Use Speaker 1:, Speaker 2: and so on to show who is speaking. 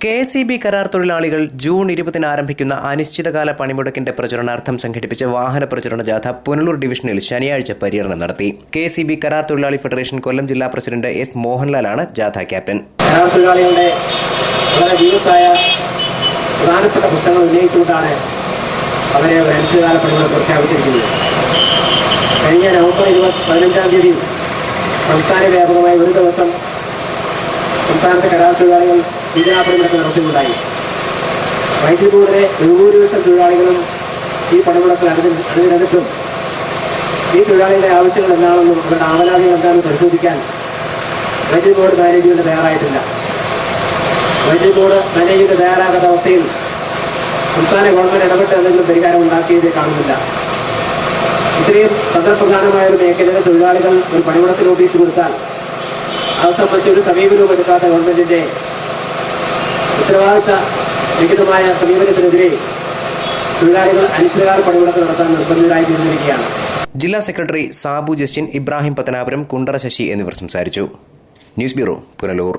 Speaker 1: KSEB കരാർ തൊഴിലാളികൾ June 20 ആരംഭിക്കുന്ന അനിശ്ചിതകാല പണിമുടക്കിന്റെ പ്രചരണാർത്ഥം സംഘടിപ്പിച്ച വാഹന പ്രചരണ ജാഥ പുനലൂർ ഡിവിഷനിൽ ശനിയാഴ്ച പര്യടനം നടത്തി. KSEB കരാർ തൊഴിലാളി ഫെഡറേഷൻ കൊല്ലം ജില്ലാ പ്രസിഡന്റ് S. മോഹൻലാലാണ് ജാഥ ക്യാപ്റ്റൻ.
Speaker 2: കരാർ തൊഴിലാളികളുടെ വളരെ ജീവിതമായ പ്രധാനപ്പെട്ട പ്രശ്നങ്ങൾ ഉന്നയിച്ചുകൊണ്ടാണ് അവരെ അനിശ്ചിതകാല പണിമുടക്ക് പ്രഖ്യാപിച്ചിരിക്കുന്നത്. കഴിഞ്ഞ നവംബർ 15-ാം തീയതി സംസ്ഥാന വ്യാപകമായി ഒരു ദിവസം സംസ്ഥാനത്തെ കരാർ തൊഴിലാളികൾ പണിമുടക്ക് നടത്തുകയുണ്ടായി. വൈദ്യുതി ബോർഡിലെ ബഹുഭൂരിപക്ഷം തൊഴിലാളികളും ഈ പണിമുടക്കിൽ അണിനിരന്നിട്ടും ഈ തൊഴിലാളികളുടെ ആവശ്യങ്ങൾ എന്താണെന്നും അവരുടെ ആവലാതികൾ എന്താണെന്ന് പരിശോധിക്കാൻ വൈദ്യുതി ബോർഡ് മാനേജ്മെന്റ് തയ്യാറായിട്ടില്ല. വൈദ്യുതി ബോർഡ് മാനേജ്മെന്റ് തയ്യാറാകാത്ത അവസ്ഥയിൽ സംസ്ഥാന ഗവൺമെന്റ് ഇടപെട്ട് എന്തെങ്കിലും പരിഹാരം ഉണ്ടാക്കിയത് കാണുന്നില്ല. ഇത്രയും തന്ത്രപ്രധാനമായ ഒരു മേഖലയിലെ തൊഴിലാളികൾ ഒരു പണിമുടക്ക് നോട്ടീസ് കൊടുത്താൽ അത് സംബന്ധിച്ച് ഒരു സമീപനവും എടുക്കാത്ത ഗവൺമെന്റിന്റെ ഉത്തരവാദിത്ത രഹിതമായ സമീപനത്തിനെതിരെ തൊഴിലാളികൾ അനിശ്ചിതകാല പണിമുടക്ക് നടത്താൻ നിർബന്ധിതരായി തീർന്നിരിക്കുകയാണ്.
Speaker 1: ജില്ലാ സെക്രട്ടറി സാബു ജസ്റ്റിൻ, ഇബ്രാഹിം പത്തനാപുരം, കുണ്ടറ ശശി എന്നിവർ സംസാരിച്ചു. News bureau, Punalur.